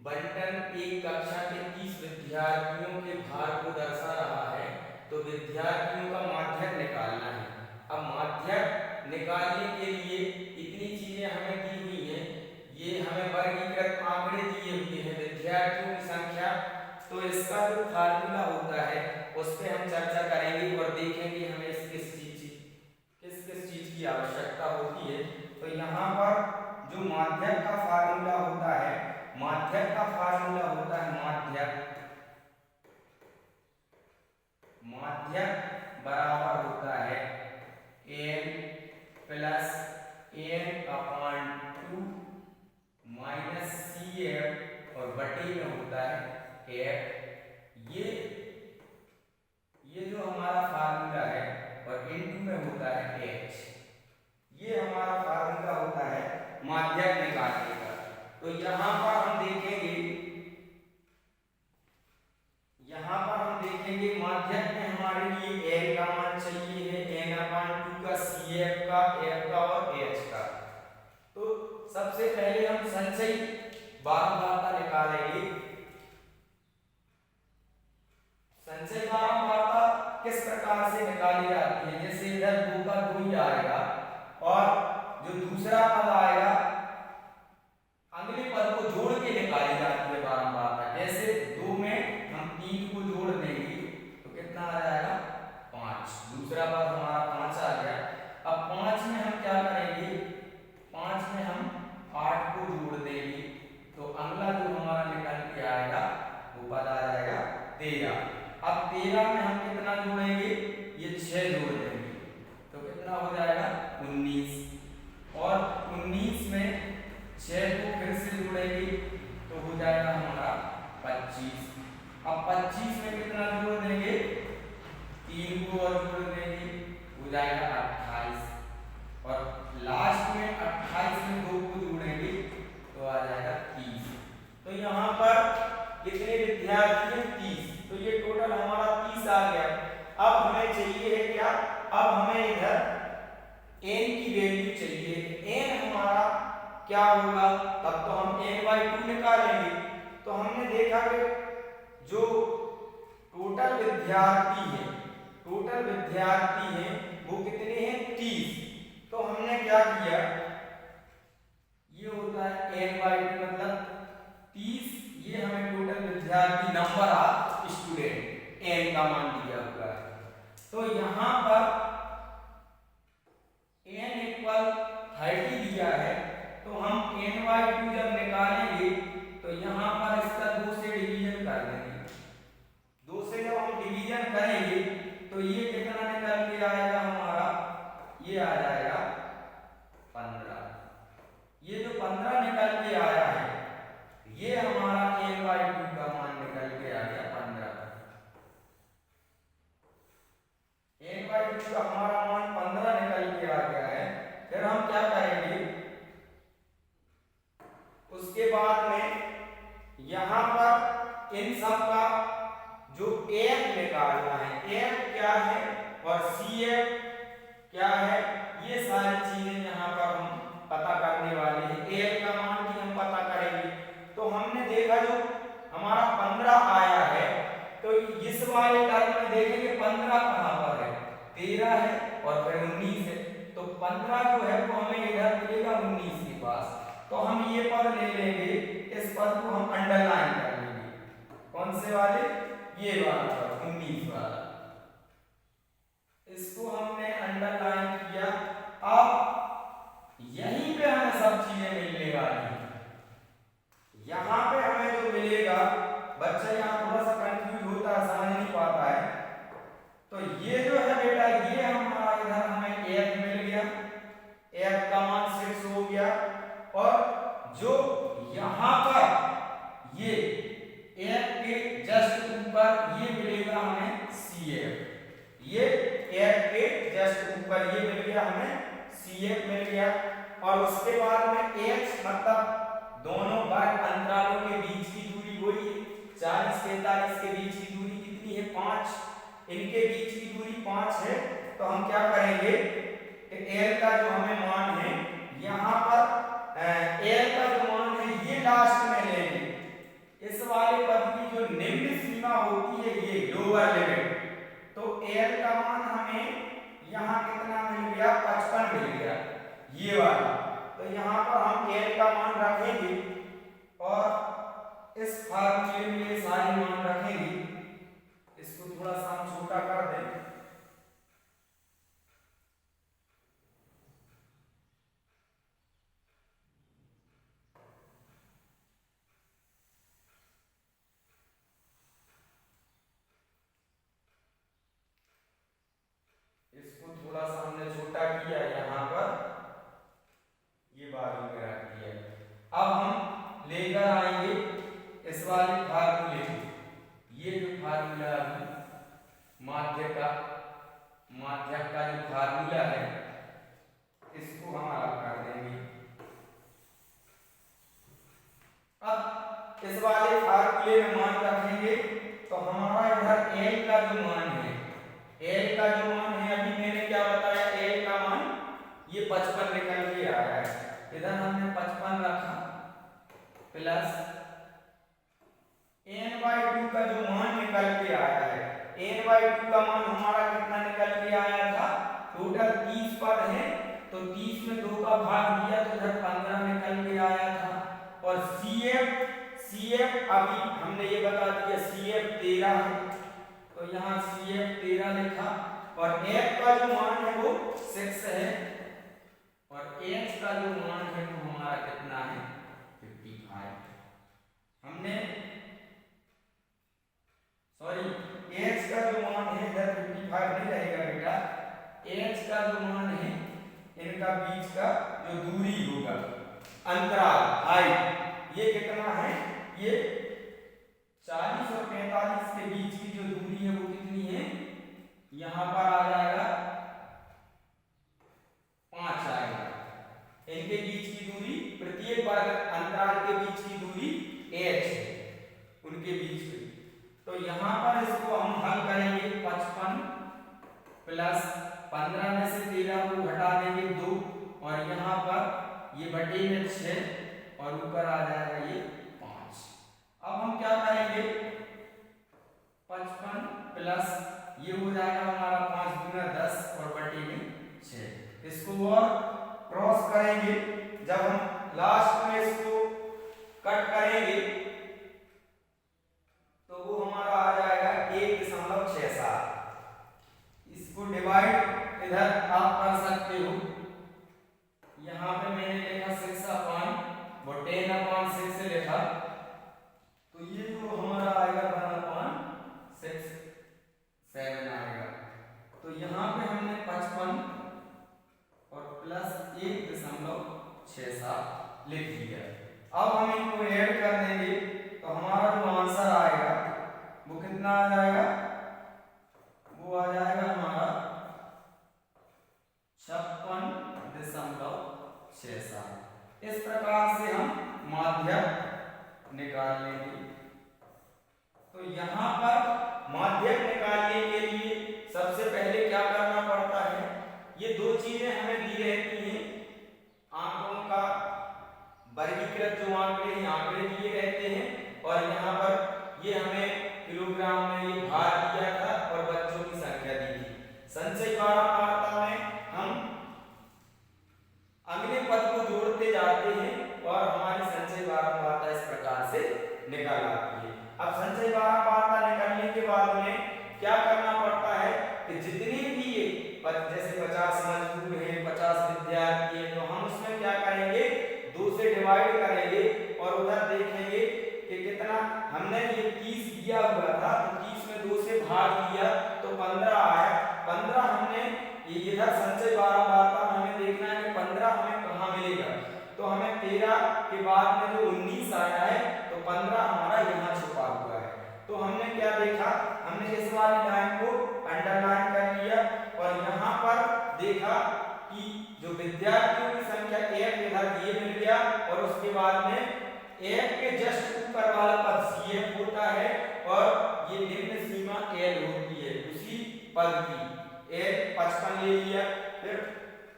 बंटन एक कक्षा के 30 विद्यार्थियों के भार को दर्शा रहा है, तो विद्यार्थियों का माध्यक निकालना है। अब माध्यक निकालने के लिए इतनी चीजें हमें दी हुई हैं, ये हमें वर्गीकृत आंकड़े दिए हुए हैं विद्यार्थियों की संख्या। तो इसका जो फार्मूला होता है उस पर हम चर्चा करेंगे और देखेंगे हमें किस किस चीज की आवश्यकता होती है। तो यहाँ पर जो माध्यक का फार्मूला होता है, माध्यक बराबर होता है n plus n/2 minus CF और बटे में होता है F। ये जो हमारा फार्मूला है और इनटू में होता है H। ये हमारा फार्मूला होता है माध्यक निकालने का। तो यहाँ पर हम देखेंगे माध्यक में हमारे लिए L का मान चाहिए है, n/2 का, CF का, F का और H का। तो सबसे पहले हम संचयी बारंबारता निकालेंगे। संचयी बारंबारता किस प्रकार से निकाली जाती है? जैसे इधर 2 का 2 ही आएगा और जो दूसरा पद आएगा अगले पद को जोड़ के निकाली जाती है बारंबारता। जैसे 2 में हम 3 को जोड़ देंगे तो कितना आ जाएगा? 5। दूसरा पद हमारा 5 आ गया। अब 5 में हम क्या करेंगे? 5 में हम 8 को जोड़ देंगे तो अगला जो हमारा निकल के आएगा वो पद आ जाएगा 13। अब 13 में हम कितना जोड़ेंगे? ये 6 जोड़ देंगे तो कितना हो जाएगा? 19। और 19 में 6 को फिर से जोड़ेंगे तो हो जाएगा हमारा 25। अब 25 में कितना जोड़ देंगे? 3 को और जोड़ देंगे, हो जाएगा 28। और लास्ट में 28 में 2 को जोड़ेंगे तो आ जाएगा 30। तो यहाँ पर कितने विद्यार्थी हैं? 30। तो ये टोटल हमारा 30 आ गया। अब हमें चाहिए है क्या? अब हमें इधर n की वैल्यू चाहिए। n हमारा क्या होगा? तब तो हम n/2 निकालेंगे। तो हमने देखा कि जो टोटल विद्यार्थी हैं वो कितने हैं? 30। तो हमने क्या किया? ये होता है n/2 मतलब 30। ये हमें टोटल विद्यार्थी नंबर ऑफ स्टूडेंट n का मान दिया हुआ है। तो यहाँ पर n = 30 दिया है तो हम n/2 जब निकालेंगे तो यहाँ पर इसका 2 से डिवीजन कर देंगे। 2 से जब हम डिवीजन करेंगे तो ये कितना निकल के आएगा हमारा? ये आ जाएगा 15। ये जो 15 निकल के आया है ये हमारा n/2 का मान निकल के आ गया 15। n/2 का हमारा मान 15 निकल के आ गया है। फिर हम क्या करेंगे? उसके बाद में यहाँ पर इन सब का जो F निकालना है, F क्या है और CF क्या है, ये सारी चीजें यहाँ पर हम पता करने वाले हैं। F का मान भी हम पता करेंगे। तो हमने देखा जो हमारा 15 आया है तो इस वाले टर्म में देखेंगे 15 कहाँ पर है? 13 है और फिर 19 है। तो 15 जो है वो हमें इधर मिलेगा 19 के पास। तो हम ये पद ले लेंगे, इस पद को हम अंडरलाइन कर लेंगे। कौन से वाले? ये वाला पद 19 वाला, इसको हमने अंडरलाइन किया। अब यहीं पे हमें सब चीजें मिलने वाली हैं। यहाँ पे हमें जो मिलेगा, बच्चा यहाँ थोड़ा सा कंफ्यूज होता है, समझ नहीं पाता है। तो ये जो है बेटा, ये हमारा इधर हमें F मिल गया, F का मान 6 हो गया। और जो यहाँ पर ये F के जस्ट ऊपर ये मिलेगा हमें CF। ये F के जस्ट ऊपर ये मिल गया हमें CF मिल गया। और उसके बाद में H मतलब दोनों वर्ग अंतरालों के बीच की दूरी वही 40-45 के बीच की दूरी कितनी है? 5। इनके बीच की दूरी 5 है। तो हम क्या करेंगे कि L का जो हमें मान है, यहाँ पर L का जो मान है ये लास्ट में लेंगे। वाले पद की जो निम्न सीमा होती है ये लोअर लिमिट, तो एल का मान हमें यहाँ कितना मिल गया, 55 मिल गया ये वाला। तो यहाँ पर हम एल का मान रखेंगे और इस फार्मूले में ये सारे मान रखेंगे। इसको थोड़ा सा हम छोटा कर दें। इसको थोड़ा सा हमने छोटा किया, यहाँ पर ये बाजू में रख दिया। अब हम लेकर आएंगे इस वाले फार्मूले को। ये जो फार्मूला है माध्यक का जो फार्मूला है इसको हम अलग कर देंगे। अब इस वाले फार्मूले में मान रखेंगे तो हमारा इधर एल का जो मान है, एल का जो मान है अभी मैंने क्या बताया, एल का मान ये 55 निकल के आ रहा है। इधर हमने 55 रखा प्लस n/2 का जो मान निकल के आया है, n/2 का मान हमारा कितना निकल के आया था, टोटल 30 पद है तो 30 में 2 का भाग दिया तो इधर 15 निकल के आया था। और CF अभी हमने ये बता दिया CF 13 है तो यहाँ CF 13 लिखा। और F का जो मान है वो 6 है और H का जो मान है वो हमारा कितना है, 55। हमने सॉरी H का जो मान है इधर 55 नहीं रहेगा बेटा, H का जो मान है इनका बीच का जो दूरी होगा, अंतराल हाइट, ये कितना है, ये 40 और 45 के बीच की जो दूरी है वो कितनी है, यहाँ पर आ जाएगा 5 आएगा। इनके बीच की दूरी, प्रत्येक वर्ग अंतराल के बीच की दूरी h है उनके बीच की। तो यहाँ पर इसको हम हल करेंगे, 55 प्लस 15 में से 13 को घटा देंगे 2 और यहाँ पर ये बटे में 6 और ऊपर आ जाएगा ये 5। अब हम क्या करेंगे, 55 प्लस ये हो जाएगा हमारा 5 गुना 10 और बटे में 6। इसको और क्रॉस करेंगे, जब हम लास्ट में इसको कट करेंगे तो वो हमारा आ जाएगा 1.67। इसको डिवाइड इधर आप कर सकते हो, यहाँ पे मैंने लिखा 6/10/6 लिखा तो ये जो हमारा आएगा 1/6 आएगा। तो यहाँ पे हमने 55 और प्लस 1.67 लिख दिया। अब हम इनको ऐड कर देंगे तो हमारा जो आंसर आएगा वो कितना आ जाएगा, वो आ जाएगा हमारा 56.67। इस प्रकार से हम माध्यक निकाल लेंगे। तो यहाँ पर माध्यक निकालने के लिए सबसे पहले क्या करना पड़ता है, ये दो चीजें हमें दी रहती हैं, आंकड़ों का वर्गीकृत जो आंकड़े हैं, आंकड़े दिए रहते हैं और यहाँ पर ये हमें किलोग्राम में ये भार दिया था और बच्चों की संख्या दी थी। संचय बारंबारता में हम अगले पद को जोड़ते जाते हैं और हमारी संचय बारंबारता इस प्रकार से निकल आती है। अब संचय बारंबारता निकलने के बाद में क्या करना पड़ता है कि जितने भी ये जैसे 50 मजदूर हैं, 50 विद्यार्थी हैं, तो हम उसमें क्या करेंगे, 2 से डिवाइड करेंगे और उधर देखेंगे कि कितना हमने ये 30 दिया हुआ था तो 30 में 2 से भाग दिया तो 15 आया। 15 हमने इधर संचय बारंबारता में हमें देखना है कि 15 हमें कहाँ मिलेगा, तो हमें 13 के बाद में जो 19 आया है तो 15 हमारा यहाँ छुपा हुआ है। तो हमने क्या देखा, हमने इस वाली लाइन को अंडरलाइन कर लिया और यहाँ पर देखा कि जो विद्यार्थियों की संख्या 1 इधर ये मिल गया और उसके बाद में 1 के जस्ट ऊपर वाला पद CF होता है और ये निम्न सीमा L होती है उसी पद की। L 55 ले लिया, फिर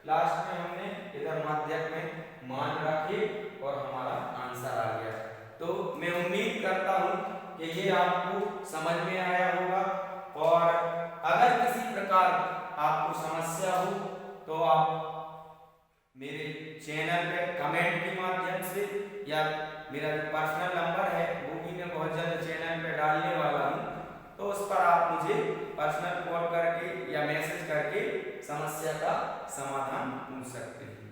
लास्ट में हमने इधर माध्यक में मान रखे और हमारा आंसर आ गया। तो मैं उम्मीद करता हूँ कि ये आपको समझ में आया होगा। और अगर किसी प्रकार आपको समस्या हो तो आप मेरे चैनल पे कमेंट के माध्यम से, या मेरा जो पर्सनल नंबर है वो भी मैं बहुत जल्द चैनल पे डालने वाला हूँ, तो उस पर आप मुझे पर्सनल कॉल करके या मैसेज करके समस्या का समाधान पूछ सकते हैं।